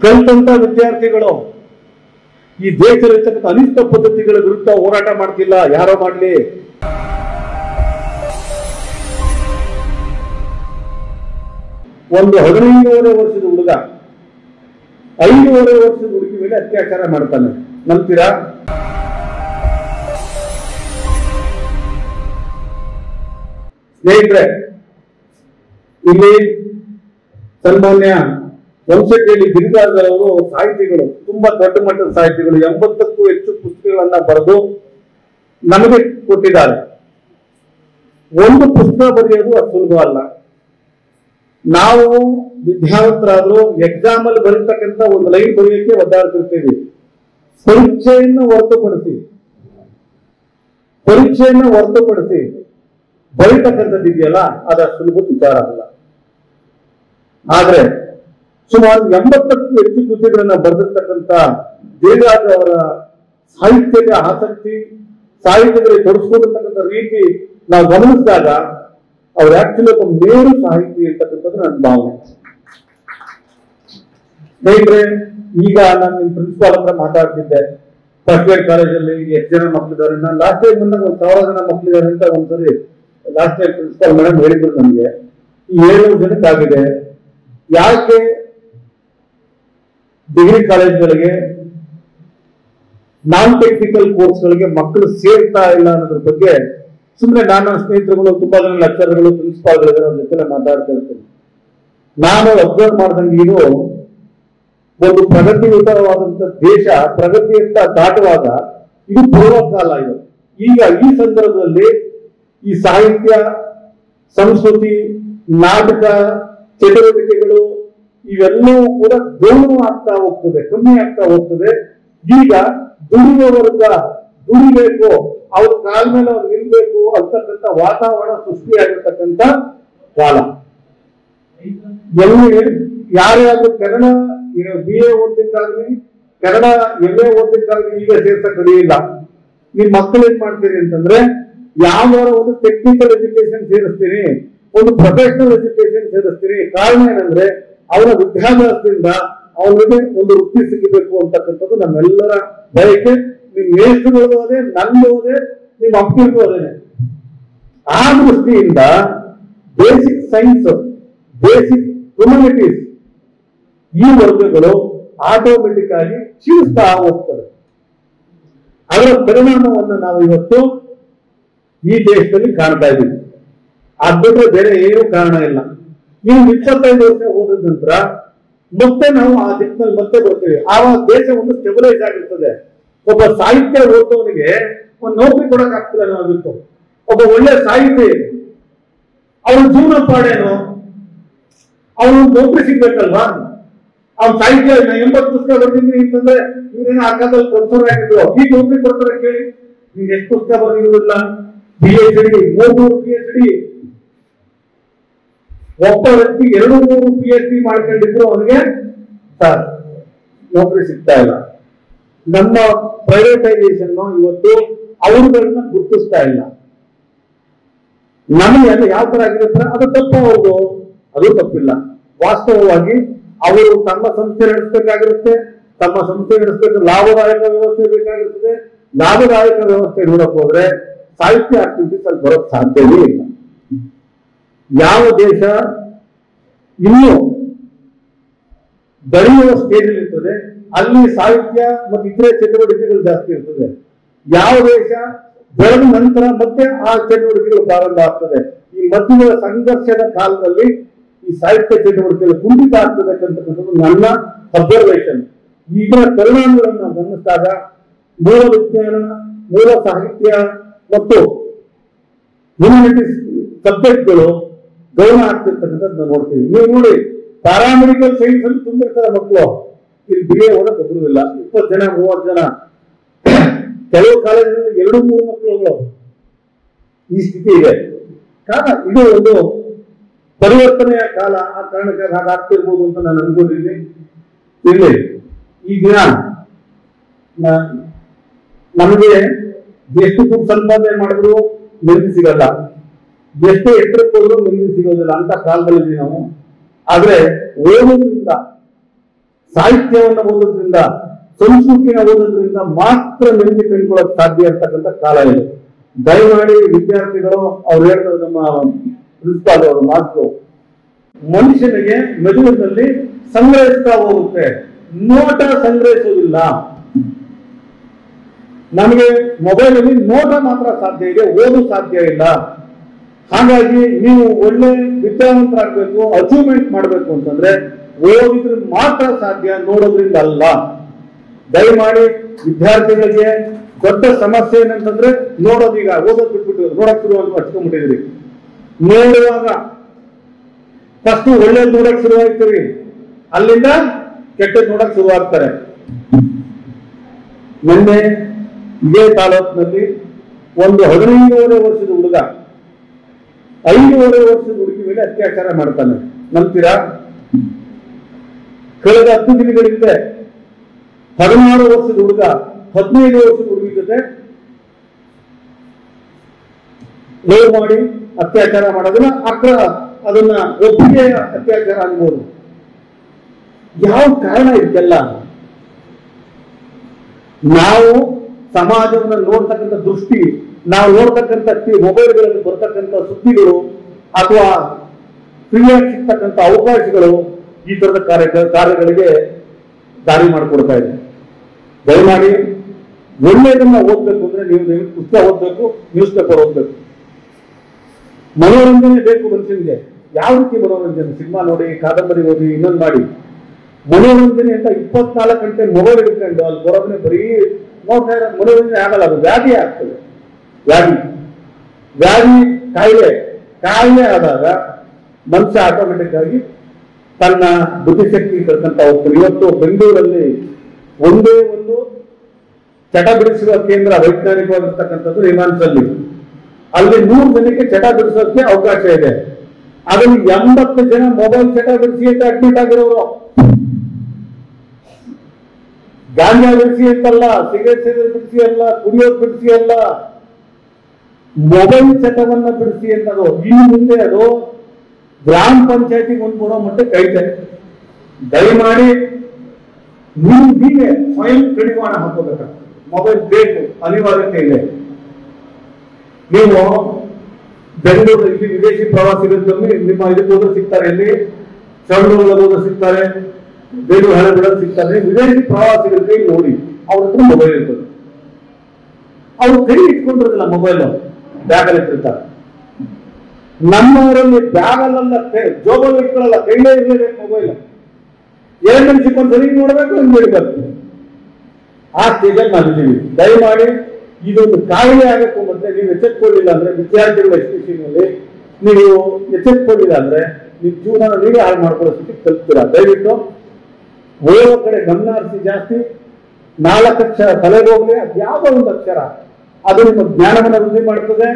ಕಲಿತಂತ ವಿದ್ಯಾರ್ಥಿಗಳು ಈ ದೇಶದಲ್ಲಿರ್ತಕ್ಕಂಥ ಅನಿಷ್ಟ ಪದ್ಧತಿಗಳ ವಿರುದ್ಧ ಹೋರಾಟ ಮಾಡ್ತಿಲ್ಲ. ಯಾರೋ ಮಾಡ್ಲಿ, ಒಂದು 15 ವರ್ಷದ ಹುಡುಗ 5 ವರ್ಷದ ಹುಡುಗಿ ಮೇಲೆ ಅತ್ಯಾಚಾರ ಮಾಡ್ತಾನೆ. ನಂಬ್ತೀರಾ? ಸ್ನೇಹಿತರೆ, ಇಲ್ಲಿ ಸನ್ಮಾನ್ಯ ವಂಶಕೇಳಿ ಗಿರಿಜಾಧರ್ ಅವರು ಸಾಹಿತಿಗಳು, ತುಂಬಾ ದೊಡ್ಡ ಮಟ್ಟದ ಸಾಹಿತಿಗಳು, 80ಕ್ಕೂ ಹೆಚ್ಚು ಪುಸ್ತಕಗಳನ್ನ ಬರೆದು ನಮಗೆ ಕೊಟ್ಟಿದ್ದಾರೆ. ಒಂದು ಪುಸ್ತಕ ಬರೆಯೋದು ಅದು ಸುಲಭ ಅಲ್ಲ. ನಾವು ವಿದ್ಯಾವಂತರಾದ್ರೂ ಎಕ್ಸಾಮ್ ಅಲ್ಲಿ ಬರೀತಕ್ಕಂಥ ಒಂದು ಲೈನ್ ಬರೆಯೋಕೆ ಒದ್ದಾಡ್ತಿರ್ತೀವಿ. ಪರೀಕ್ಷೆಯನ್ನು ಹೊರತುಪಡಿಸಿ ಬರೀತಕ್ಕಂಥದ್ದು ಇದೆಯಲ್ಲ, ಅದ ಸುಲಭ ವಿಚಾರ ಅಲ್ಲ. ಆದ್ರೆ ಸುಮಾರು 80ಕ್ಕೂ ಹೆಚ್ಚು ಕೃತಿಗಳನ್ನ ಬರೆದಿರ್ತಕ್ಕಂಥ ಗಿರಿಜಾಧರ್ ಅವರ ಸಾಹಿತ್ಯದ ಆಸಕ್ತಿ, ಸಾಹಿತ್ಯದಲ್ಲಿ ತೊಡಸ್ಕೊಂಡಿರ್ತಕ್ಕಂಥ ರೀತಿ ನಾವು ಗಮನಿಸಿದಾಗ ಅವ್ರು ಆಕ್ಚುಲಿ ಒಬ್ಬ ಮೇರು ಸಾಹಿತಿ ಇರ್ತಕ್ಕಂಥದ್ದು ನನ್ನ ಭಾವನೆ. ಸ್ನೇಹಿತರೆ, ಈಗ ನಾನು ನಿಮ್ ಪ್ರಿನ್ಸಿಪಾಲ್ ಹತ್ರ ಮಾತಾಡ್ತಿದ್ದೆ. ಫಸ್ಟ್ ಗ್ರೇಡ್ ಕಾಲೇಜಲ್ಲಿ ಎಷ್ಟು ಜನ ಮಕ್ಕಳಿದ್ದಾರೆ? ನಾನು ಲಾಸ್ಟ್ ಟೈಮ್ ಬಂದಾಗ 1000 ಜನ ಮಕ್ಕಳಿದ್ದಾರೆ ಅಂತ ಒಂದ್ಸರಿ ಲಾಸ್ಟ್ ಟೈಮ್ ಪ್ರಿನ್ಸಿಪಾಲ್ ಮೇಡಮ್ ಹೇಳಿದ್ರು ನಮಗೆ. ಈ 700 ಜನಕ್ಕಾಗಿದೆ. ಯಾಕೆ ಡಿಗ್ರಿ ಕಾಲೇಜ್ಗಳಿಗೆ, ನಾನ್ ಟೆಕ್ನಿಕಲ್ ಕೋರ್ಸ್ಗಳಿಗೆ ಮಕ್ಕಳು ಸೇರ್ತಾ ಇಲ್ಲ ಅನ್ನೋದ್ರ ಬಗ್ಗೆ ಸುಮ್ಮನೆ ನನ್ನ ಸ್ನೇಹಿತರುಗಳು, ತುಂಬಾ ಜನ ಲೆಕ್ಚರ್ಗಳು, ಪ್ರಿನ್ಸಿಪಾಲ್ಗಳು ಅವ್ರ ಜೊತೆ ಮಾತಾಡ್ತಾ ಇರ್ತೀನಿ. ನಾನು ಅಬ್ಸರ್ವ್ ಮಾಡ್ದಂಗೆ ಇದು ಒಂದು ಪ್ರಗತಿಯುತವಾದಂತ ದೇಶ ಪ್ರಗತಿಯತ್ತ ದಾಟುವಾಗ ಇದು ಪೂರ್ವಕಾಲ. ಇದು ಈಗ ಈ ಸಂದರ್ಭದಲ್ಲಿ ಈ ಸಾಹಿತ್ಯ, ಸಂಸ್ಕೃತಿ, ನಾಟಕ ಚಟುವಟಿಕೆಗಳು ಇವೆಲ್ಲವೂ ಕೂಡ ಗೌರವ ಆಗ್ತಾ ಹೋಗ್ತದೆ, ಕಮ್ಮಿ ಆಗ್ತಾ ಹೋಗ್ತದೆ. ಈಗ ದುಡಿಯುವ ವರ್ಗ ದುಡಿಬೇಕು, ಅವ್ರ ಕಾಲ ಮೇಲೆ ಅವ್ರು ನಿಲ್ಬೇಕು ಅಂತಕ್ಕಂಥ ವಾತಾವರಣ ಸೃಷ್ಟಿಯಾಗಿರ್ತಕ್ಕಂಥ ಕಾಲ. ಎಲ್ಲಿ ಯಾರ್ಯಾರು ಕನ್ನಡ BA ಓದಲಿಕ್ಕಾಗ್ಲಿ, ಕನ್ನಡ MA ಓದಲಿಕ್ಕಾಗ್ಲಿ ಈಗ ಸೇರ್ಸಕ್ ಇಲ್ಲ. ನಿಮ್ ಮಕ್ಕಳು ಏನ್ ಮಾಡ್ತೀರಿ ಅಂತಂದ್ರೆ, ಯಾವ್ದಾರ ಒಂದು ಟೆಕ್ನಿಕಲ್ ಎಜುಕೇಶನ್ ಸೇರಿಸ್ತೀನಿ, ಒಂದು ಪ್ರೊಫೆಷನಲ್ ಎಜುಕೇಶನ್ ಸೇರಿಸ್ತೀನಿ. ಕಾರಣ ಏನಂದ್ರೆ ಅವರ ವಿದ್ಯಾಭ್ಯಾಸದಿಂದ ಅವನಿಗೆ ಒಂದು ವೃತ್ತಿ ಸಿಗಬೇಕು ಅಂತಕ್ಕಂಥದ್ದು ನಮ್ಮೆಲ್ಲರ ಬಯಕೆ. ನಿಮ್ ಮೇಷ್ಟ್ರುಗಳು ಅದೇ, ನಂದು ಅದೇ, ನಿಮ್ ಅಪ್ಪನಿಗೂ ಅದೇನೆ. ಆ ದೃಷ್ಟಿಯಿಂದ ಬೇಸಿಕ್ ಸೈನ್ಸ್, ಬೇಸಿಕ್ ಹ್ಯುಮ್ಯಾನಿಟೀಸ್ ಈ ವರ್ಗಗಳು ಆಟೋಮೆಟಿಕ್ ಆಗಿ ಕ್ಷೀಣಿಸ್ತಾ ಹೋಗ್ತವೆ. ಅದರ ಪರಿಣಾಮವನ್ನು ನಾವು ಇವತ್ತು ಈ ದೇಶದಲ್ಲಿ ಕಾಣ್ತಾ ಇದ್ದೀವಿ. ಅದ್ಬಿಟ್ರೆ ಬೇರೆ ಏನೂ ಕಾರಣ ಇಲ್ಲ. ನೀವು 25 ವರ್ಷ ಹೋದ ನಂತರ ಮತ್ತೆ ನಾವು ಆ ದಿಕ್ಕಿನಲ್ಲಿ ಮತ್ತೆ ಬರ್ತೀವಿ. ಆವಾಗ ದೇಶ ಒಂದು ಸ್ಟೆಬಿಲೈಸ್ ಆಗಿರ್ತದೆ. ಒಬ್ಬ ಸಾಹಿತ್ಯ ಓದೋನಿಗೆ ಒಂದು ನೌಕರಿ ಕೊಡಕ್ ಆಗ್ತಿಲ್ಲ ನಾವಿತ್ತು. ಒಬ್ಬ ಒಳ್ಳೆ ಸಾಹಿತಿ, ಅವನ ಜೀವನ ಪಾಡೇನು? ಅವನು ನೌಕರಿ ಸಿಗ್ಬೇಕಲ್ವಾ? ಅವ್ನ ಸಾಹಿತ್ಯ 80 ಪುಸ್ತಕ ಬರ್ತಿದ್ವಿ ಅಂತಂದ್ರೆ ಇವ್ರೇನು ಆ ಕಾಲದಲ್ಲಿ ಪ್ರೊಫೆಸರ್ ಆಗಿದ್ರು, ಈಗ ನೌಕರಿ ಕೊಡ್ತಾರೆ ಕೇಳಿ. ನೀವು ಎಷ್ಟು ಪುಸ್ತಕ ಬರ್ದಿರೋದಿಲ್ಲ? PhD, 300 PhD. ಒಬ್ಬ ವ್ಯಕ್ತಿ 200 PhD ಮಾಡ್ಕೊಂಡಿದ್ರು ಅವನಿಗೆ ಸರ್ ನೌಕರಿ ಸಿಗ್ತಾ ಇಲ್ಲ. ನಮ್ಮ ಪ್ರೈವೇಟೈಸೇಷನ್ ಇವತ್ತು ಅವರುಗಳನ್ನ ಗುರುತಿಸ್ತಾ ಇಲ್ಲ. ನಮಗೆ ಅದು ಯಾವ ತರ ಆಗಿರುತ್ತೆ ಅದು ತಪ್ಪು. ಅವ್ರದ್ದು ಅದು ತಪ್ಪಿಲ್ಲ. ವಾಸ್ತವವಾಗಿ ಅವರು ತಮ್ಮ ಸಂಸ್ಥೆ ನಡೆಸಬೇಕಾಗಿರುತ್ತೆ. ತಮ್ಮ ಸಂಸ್ಥೆ ನಡೆಸಬೇಕು, ಲಾಭದಾಯಕ ವ್ಯವಸ್ಥೆ ಬೇಕಾಗಿರ್ತದೆ. ಲಾಭದಾಯಕ ವ್ಯವಸ್ಥೆ ನೋಡಕ್ ಹೋದ್ರೆ ಸಾಹಿತ್ಯ ಆಕ್ಟಿವಿಟೀಸ್ ಅಲ್ಲಿ ಬರೋಕ್ ಸಾಧ್ಯವೇ ಇಲ್ಲ. ಯಾವ ದೇಶ ಇನ್ನೂ ಬೆಳೆಯುವ ಸ್ಟೇಜ್ ಇರ್ತದೆ ಅಲ್ಲಿ ಸಾಹಿತ್ಯ ಮತ್ತು ಇತರೆ ಚಟುವಟಿಕೆಗಳು ಜಾಸ್ತಿ ಇರ್ತದೆ. ಯಾವ ದೇಶ ಬೆಳೆದ ನಂತರ ಮತ್ತೆ ಆ ಚಟುವಟಿಕೆಗಳು ಪ್ರಾರಂಭ ಆಗ್ತದೆ. ಈ ಮಧ್ಯದ ಸಂಘರ್ಷದ ಕಾಲದಲ್ಲಿ ಈ ಸಾಹಿತ್ಯ ಚಟುವಟಿಕೆಗಳು ಕುಂಠಿತ ಆಗ್ತದೆ ಅಂತಕ್ಕಂಥದ್ದು ನನ್ನ ಅಬ್ಸರ್ವೇಷನ್. ಈಗಿನ ಪರಿಣಾಮಗಳನ್ನು ಗಮನಿಸಿದಾಗ ಮೂಲ ವಿಜ್ಞಾನ, ಮೂಲ ಸಾಹಿತ್ಯ ಮತ್ತು ಹ್ಯುಮ್ಯಾನಿಟೀಸ್ ಸಬ್ಜೆಕ್ಟ್ಗಳು ಗೌರವ ಆಗ್ತಿರ್ತಕ್ಕಂಥದ್ದು ನಾವು ನೋಡ್ತೀವಿ. ನೀವು ನೋಡಿ, ಪ್ಯಾರಾಮೆಡಿಕಲ್ ಸೈನ್ಸ್ ಅಲ್ಲಿ ತುಂಬಿರ್ತಾರೆ ಮಕ್ಕಳು. ಇಲ್ಲಿ BA ಓದಕ್ಕೆ ಒಬ್ಬರಿಲ್ಲ, 20 ಜನ 30 ಜನ. ಕೆಲವು ಕಾಲೇಜಿನಲ್ಲಿ 2-3 ಮಕ್ಕಳುಗಳು. ಈ ಸ್ಥಿತಿ ಇದೆ. ಕಾರಣ ಇದು ಒಂದು ಪರಿವರ್ತನೆಯ ಕಾಲ. ಆ ಕಾರಣಕ್ಕೆ ಹಾಗಾಗ್ತಿರ್ಬೋದು ಅಂತ ನಾನು ಅನ್ಕೊಂಡಿದ್ದೀನಿ. ಇಲ್ಲಿ ಈ ದಿನ ನಮಗೆ ಎಷ್ಟು ದುಡ್ಡು ಸಂಪಾದನೆ ಮಾಡಿದ್ರು ನೆಮ್ಮದಿ ಸಿಗಲ್ಲ, ಎಷ್ಟು ಎತ್ತರಕ್ಕೆ ಹೋದ್ರು ನೆಮ್ಮದಿ ಸಿಗೋದಿಲ್ಲ ಅಂತ ಕಾಲದಲ್ಲಿ ನಾವು. ಆದ್ರೆ ಓದೋದ್ರಿಂದ ಸಾಹಿತ್ಯವನ್ನು ಓದೋದ್ರಿಂದ, ಸಂಸ್ಕೃತಿನ ಓದೋದ್ರಿಂದ ಮಾತ್ರ ನೆಮ್ಮದಿ ಕಂಡುಕೊಳ್ಳೋಕೆ ಸಾಧ್ಯ ಅಂತಕ್ಕಂಥ ಕಾಲ ಇದೆ. ದಯಮಾಡಿ ವಿದ್ಯಾರ್ಥಿಗಳು ಅವ್ರು ಹೇಳಿದ್ರು, ನಮ್ಮ ಪ್ರಿನ್ಸಿಪಾಲ್ ಅವರು ಮಾತು, ಮನುಷ್ಯನಿಗೆ ಮೆದುಳಿನಲ್ಲಿ ಸಂಗ್ರಹಿಸ್ತಾ ಹೋಗುತ್ತೆ, ನೋಟ ಸಂಗ್ರಹಿಸುವುದಿಲ್ಲ. ನಮಗೆ ಮೊಬೈಲ್ ಅಲ್ಲಿ ನೋಟ ಮಾತ್ರ ಸಾಧ್ಯ ಇದೆ, ಓದು ಸಾಧ್ಯ ಇಲ್ಲ. ಹಾಗಾಗಿ ನೀವು ಒಳ್ಳೆ ವಿದ್ಯಾವಂತರಾಗಬೇಕು, ಅಚೀವ್ಮೆಂಟ್ ಮಾಡಬೇಕು ಅಂತಂದ್ರೆ ಓದಿದ್ರೆ ಮಾತ್ರ ಸಾಧ್ಯ, ನೋಡೋದ್ರಿಂದ ಅಲ್ಲ. ದಯಮಾಡಿ ವಿದ್ಯಾರ್ಥಿಗಳಿಗೆ ದೊಡ್ಡ ಸಮಸ್ಯೆ ಏನಂತಂದ್ರೆ ನೋಡೋದೀಗ ಓದೋದ್ ಬಿಟ್ಬಿಟ್ಟು ನೋಡಕ್ ಶುರು ಹಚ್ಕೊಂಡ್ಬಿಟ್ಟಿದ್ರಿ. ನೋಡುವಾಗ ಫಸ್ಟ್ ಒಳ್ಳೇದು ನೋಡಕ್ ಶುರುವಾಗ್ತೀವಿ, ಅಲ್ಲಿಂದ ಕೆಟ್ಟದ್ ನೋಡಕ್ ಶುರುವಾಗ್ತಾರೆ. ನಿನ್ನೆ ಇದೇ ತಾಲೂಕಿನಲ್ಲಿ ಒಂದು 15 ವರ್ಷದ ಹುಡುಗ 5 ವರ್ಷದ ಹುಡುಗಿ ಮೇಲೆ ಅತ್ಯಾಚಾರ ಮಾಡ್ತಾನೆ. ನಂಬ್ತೀರಾ? ಕಳೆದ 10 ದಿನಗಳಿಂದ 16 ವರ್ಷದ ಹುಡುಗ 15 ವರ್ಷದ ಹುಡುಗಿ ಜೊತೆ ಲವ್ ಮಾಡಿ ಅತ್ಯಾಚಾರ ಮಾಡೋದನ್ನ ಅದನ್ನ ಒಪ್ಪಿಗೆ ಅತ್ಯಾಚಾರ ಅನ್ಬೋದು. ಯಾವ ಕಾರಣ ಇದಕ್ಕೆಲ್ಲ? ನಾವು ಸಮಾಜವನ್ನು ನೋಡ್ತಕ್ಕಂಥ ದೃಷ್ಟಿ, ನಾವು ನೋಡ್ತಕ್ಕಂಥ ಮೊಬೈಲ್ಗಳಲ್ಲಿ ಬರ್ತಕ್ಕಂಥ ಸುದ್ದಿಗಳು ಅಥವಾ ಫ್ರೀಯಾಗಿ ಸಿಗ್ತಕ್ಕಂಥ ಅವಕಾಶಗಳು ಈ ತರದ ಕಾರ್ಯಗಳಿಗೆ ದಾರಿ ಮಾಡಿಕೊಡ್ತಾ ಇದೆ. ದಯಮಾಡಿ ಒಳ್ಳೆಯದನ್ನ ಓದ್ಬೇಕು ಅಂದ್ರೆ ನೀವು ಪುಸ್ತಕ ಓದ್ಬೇಕು, ನ್ಯೂಸ್ ಪೇಪರ್ ಓದ್ಬೇಕು. ಮನೋರಂಜನೆ ಬೇಕು ಮನುಷ್ಯನಿಗೆ. ಯಾವ ರೀತಿ ಮನೋರಂಜನೆ? ಸಿನಿಮಾ ನೋಡಿ, ಕಾದಂಬರಿ ಓದಿ, ಇನ್ನೊಂದು ಮಾಡಿ. ಮನೋರಂಜನೆ ಅಂತ 24 ಗಂಟೆ ಮೊಬೈಲ್ ಹಿಡ್ಕೊಂಡು ಅಲ್ಲಿ ಬರೋದನ್ನೇ ಬರೀ ನೋಡ್ತಾ ಇರೋ ಮನೋರಂಜನೆ ಆಗಲ್ಲ, ಅದು ವ್ಯಾಧಿ ಆಗ್ತದೆ. ವ್ಯಾಧಿ ಕಾಯಿಲೆ ಆದಾಗ ಮನುಷ್ಯ ಆಟೋಮೆಟಿಕ್ ಆಗಿ ತನ್ನ ಬುದ್ಧಿಶಕ್ತಿ ಕಳ್ಕೊಂತ ಹೋಗ್ತಾರೆ. ಇವತ್ತು ಬೆಂಗಳೂರಲ್ಲಿ ಒಂದೇ ಒಂದು ಚಟ ಬಿಡಿಸುವ ಕೇಂದ್ರ ವೈಜ್ಞಾನಿಕವಾಗಿರ್ತಕ್ಕಂಥದ್ದು ರಿಮಾನ್ಸಲ್ಲಿ. ಅಲ್ಲಿ 100 ಜನಕ್ಕೆ ಚಟ ಬಿಡಿಸೋಕೆ ಅವಕಾಶ ಇದೆ. ಅದರಲ್ಲಿ 80 ಜನ ಮೊಬೈಲ್ ಚಟ ಬಿಡಿಸಿ ಅಂತ ಅಡ್ಮಿಟ್ ಆಗಿರೋರು. ಗಾಂಜಾ ಬಿಡಿಸಿ ಅಂತಲ್ಲ, ಸಿಗರೇಟ್ ಸೇದೋದು ಬಿಡಿಸಿ ಅಲ್ಲ, ಕುಡಿಯೋದು ಬಿಡಿಸಿ ಅಲ್ಲ, ಮೊಬೈಲ್ ಚಟವನ್ನ ಬಿಡಿಸಿ ಅನ್ನೋದು. ಇನ್ನು ಮುಂದೆ ಅದು ಗ್ರಾಮ ಪಂಚಾಯತಿಗೆ ಒಂದು ಕೊಡೋ ಮಟ್ಟಕ್ಕೆ ಐತೆ. ದಯಮಾಡಿ ನೀವೇ ಸ್ವಯಂ ಕಡಿವಾಣ ಹಾಕೋಬೇಕಾಗ್ತದೆ. ಮೊಬೈಲ್ ಬೇಕು, ಅನಿವಾರ್ಯತೆ ಇದೆ. ನೀವು ಬೆಂಗಳೂರಲ್ಲಿ ವಿದೇಶಿ ಪ್ರವಾಸಿಗರಲ್ಲಿ ನಿಮ್ಮ ಇದಕ್ಕೆ ಹೋದ್ರೆ ಸಿಗ್ತಾರೆ, ಎಲ್ಲಿ ಚಂಡೂರಲ್ಲಿ ಹೋದ್ರೆ ಸಿಗ್ತಾರೆ, ಬೇರು ಹಳೆಗಳಲ್ಲಿ ಸಿಗ್ತಾರೆ. ವಿದೇಶಿ ಪ್ರವಾಸಿಗರ ಕೈ ನೋಡಿ, ಅವ್ರ ಹತ್ರ ಮೊಬೈಲ್ ಇರ್ತದೆ. ಅವ್ರು ಕೈ ಇಟ್ಕೊಂಡಿರೋದಿಲ್ಲ, ಮೊಬೈಲ್ ಬ್ಯಾಗಲ್ಲಿ ಇಟ್ಟಿರ್ತಾರೆ. ನಮ್ಮವರಲ್ಲಿ ಬ್ಯಾಗಲ್ಲ, ಜೋಬಲ್ಲಿ ಇಟ್ಕೊಳ್ಳಲ್ಲ, ಕೈಲೇ ಇರಲೇಬೇಕು ಮೊಬೈಲ್. 2 ನಿಮಿಷಕ್ಕೊಂದು ಸರಿ ನೋಡ್ಬೇಕು, ಹಿಂಗೆ ಆ ಸ್ಟೇಜಲ್ಲಿ ನಾವಿದ್ದೀವಿ. ದಯಮಾಡಿ ಇದೊಂದು ಕಾಯಿಲೆ ಆಗಕ್ಕೂ ಮತ್ತೆ ನೀವು ಎಚ್ಚೆತ್ಕೊಳ್ಳಿಲ್ಲ ಅಂದ್ರೆ, ವಿದ್ಯಾರ್ಥಿಗಳ ಎಜುಕೇಶನ್ನಲ್ಲಿ ನೀವು ಎಚ್ಚೆತ್ಕೊಳ್ಳಿಲ್ಲ ಅಂದ್ರೆ ನಿಮ್ಮ ಜೀವನ ನೀವೇ ಹಾಳು ಮಾಡ್ಕೊಳ್ಳೋ ಸ್ಥಿತಿಗೆ ತಲುಪ್ತೀರಾ. ದಯವಿಟ್ಟು ಓದೋ ಕಡೆ ಗಮನ ಹರಿಸಿ. ಜಾಸ್ತಿ 4 ಅಕ್ಷರ ತಲೆಗೆ ಹೋಗ್ಲಿ, ಅದು ಯಾವುದೋ ಒಂದು ಅಕ್ಷರ ಅದು ನಿಮ್ಮ ಜ್ಞಾನವನ್ನು ವೃದ್ಧಿ ಮಾಡ್ತದೆ.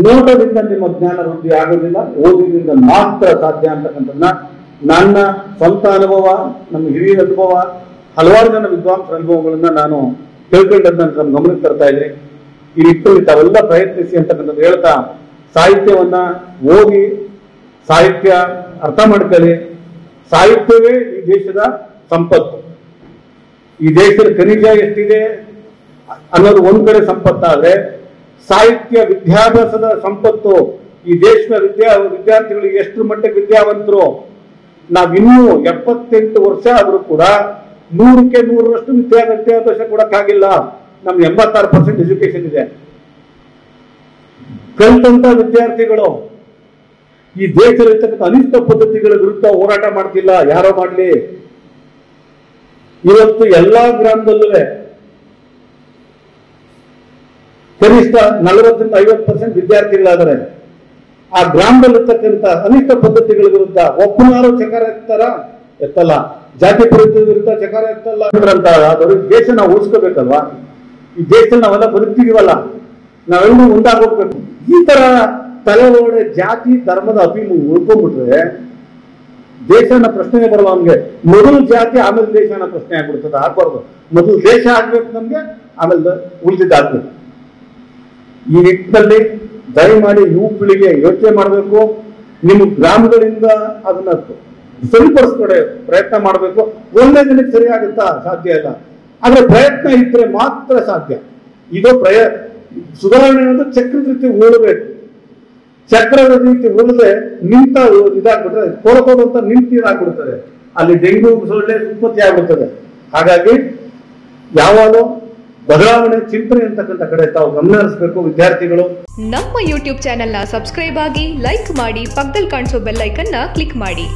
ನೋಟದಿಂದ ನಿಮ್ಮ ಜ್ಞಾನ ವೃದ್ಧಿ ಆಗೋದಿಲ್ಲ, ಓದಿನಿಂದ ಮಾತ್ರ ಸಾಧ್ಯ ಅಂತಕ್ಕಂಥದ್ದನ್ನ ನನ್ನ ಸ್ವಂತ ಅನುಭವ, ನಮ್ಮ ಹಿರಿಯರ ಅನುಭವ, ಹಲವಾರು ಜನ ವಿದ್ವಾಂಸರ ಅನುಭವಗಳನ್ನ ನಾನು ತಿಳ್ಕೊಂಡಂತ ಗಮನಕ್ಕೆ ತರ್ತಾ ಇದ್ದೀನಿ. ಈ ನಿಟ್ಟಿನಲ್ಲಿ ತಾವೆಲ್ಲ ಪ್ರಯತ್ನಿಸಿ ಅಂತಕ್ಕಂಥದ್ದು ಹೇಳ್ತಾ, ಸಾಹಿತ್ಯವನ್ನ ಓದಿ, ಸಾಹಿತ್ಯ ಅರ್ಥ ಮಾಡ್ಕೊಳ್ಳಿ. ಸಾಹಿತ್ಯವೇ ಈ ದೇಶದ ಸಂಪತ್ತು. ಈ ದೇಶದ ಖನಿಜ ಎಷ್ಟಿದೆ ಅನ್ನೋದು ಒಂದ್ ಕಡೆ ಸಂಪತ್ತಾದ್ರೆ, ಸಾಹಿತ್ಯ ವಿದ್ಯಾಭ್ಯಾಸದ ಸಂಪತ್ತು. ಈ ದೇಶದ ವಿದ್ಯಾರ್ಥಿಗಳಿಗೆ ಎಷ್ಟು ಮಟ್ಟಿಗೆ ವಿದ್ಯಾವಂತರು. ನಾವಿನ್ನೂ 78 ವರ್ಷ ಆದ್ರೂ ಕೂಡ 100ಕ್ಕೆ 100ರಷ್ಟು ವಿದ್ಯಾಭ್ಯಾಸ ಕೊಡಕ್ಕಾಗಿಲ್ಲ. ನಮ್ಗೆ 86% ಎಜುಕೇಶನ್ ಇದೆ. ಕಲಿತಂತ ವಿದ್ಯಾರ್ಥಿಗಳು ಈ ದೇಶದಲ್ಲಿರ್ತಕ್ಕಂಥ ಅನಿಷ್ಟ ಪದ್ಧತಿಗಳ ವಿರುದ್ಧ ಹೋರಾಟ ಮಾಡ್ತಿಲ್ಲ. ಯಾರೋ ಮಾಡ್ಲಿ, ಇವತ್ತು ಎಲ್ಲಾ ಗ್ರಾಮದಲ್ಲೂ ಕನಿಷ್ಠ 40ರಿಂದ 50% ವಿದ್ಯಾರ್ಥಿಗಳಾದರೆ ಆ ಗ್ರಾಮದಲ್ಲಿರ್ತಕ್ಕಂಥ ಅನಿಷ್ಟ ಪದ್ಧತಿಗಳ ವಿರುದ್ಧ ಒಬ್ಬನಾರು ಚಕಾರ ಎತ್ತಲ್ಲ. ಜಾತಿ ಪರಿಸ್ಥಿತಿ ವಿರುದ್ಧ ಚಕಾರ ಎತ್ತಲ್ಲ ಅಂತ ಅವ್ರಿಗೆ ದೇಶ ನಾವು ಉಳಿಸ್ಕೋಬೇಕಲ್ವಾ? ಈ ದೇಶದಲ್ಲಿ ನಾವೆಲ್ಲ ಬದುಕ್ತಿದೀವಲ್ಲ, ನಾವೆಲ್ಲರೂ ಮುಂದಾಗೋಗ್ಬೇಕು. ಈ ತರ ತಲೆ ಒಳಗಡೆ ಜಾತಿ ಧರ್ಮದ ಅಭಿಮು ಉಳ್ಕೊಂಡ್ಬಿಟ್ರೆ ದೇಶನ ಪ್ರಶ್ನೆ ಬರಲ್ಲ. ನಮ್ಗೆ ಮೊದಲು ಜಾತಿ ಆಮೇಲೆ ದೇಶನ ಪ್ರಶ್ನೆ ಆಗ್ಬಿಡ್ತದೆ. ಆಗ್ಬಾರ್ದು. ಮೊದಲು ದೇಶ ಆಗ್ಬೇಕು ನಮ್ಗೆ, ಆಮೇಲೆ ಉಳಿದಿದ್ದಾಗ್ಬೇಕು. ಈ ನಿಟ್ಟಿನಲ್ಲಿ ದಯಮಾಡಿ ಯುವ ಪೀಳಿಗೆ ಯೋಚನೆ ಮಾಡಬೇಕು. ನಿಮ್ಮ ಗ್ರಾಮಗಳಿಂದ ಅದನ್ನ ಸರಿಪಡಿಸ್ಕೊಡೆ ಪ್ರಯತ್ನ ಮಾಡಬೇಕು. ಒಂದೇ ದಿನಕ್ಕೆ ಸರಿ ಆಗುತ್ತಾ? ಸಾಧ್ಯ ಇಲ್ಲ. ಆದ್ರೆ ಪ್ರಯತ್ನ ಇದ್ರೆ ಮಾತ್ರ ಸಾಧ್ಯ. ಇದು ಸುಧಾರಣೆ ಅನ್ನೋದು ಚಕ್ರದ ರೀತಿ ಉಳಬೇಕು. ಚಕ್ರದ ರೀತಿ ಉಳಿದ್ರೆ ನಿಂತ ಇದಾಗ್ಬಿಟ್ರೆ ಕೊಳಕೋದಂತ ನಿಂತಿರಾಗ್ಬಿಡ್ತದೆ, ಅಲ್ಲಿ ಡೆಂಗು ಸೊಳ್ಳೆ ಉತ್ಪತ್ತಿ ಆಗ್ಬಿಡ್ತದೆ. ಹಾಗಾಗಿ ಯಾವಾಗ ಬದಲಾವಣೆ ಚಿಂತನೆ ಅಂತಕ್ಕಂಥ ಕಡೆ ತಾವು ಗಮನ ಹರಿಸಬೇಕು ವಿದ್ಯಾರ್ಥಿಗಳು. ನಮ್ಮ ಯೂಟ್ಯೂಬ್ ಚಾನೆಲ್ನ ಸಬ್ಸ್ಕ್ರೈಬ್ ಆಗಿ, ಲೈಕ್ ಮಾಡಿ, ಪಕ್ಕದಲ್ಲಿ ಕಾಣಿಸೋ ಬೆಲ್ ಐಕನ್ನ ಕ್ಲಿಕ್ ಮಾಡಿ.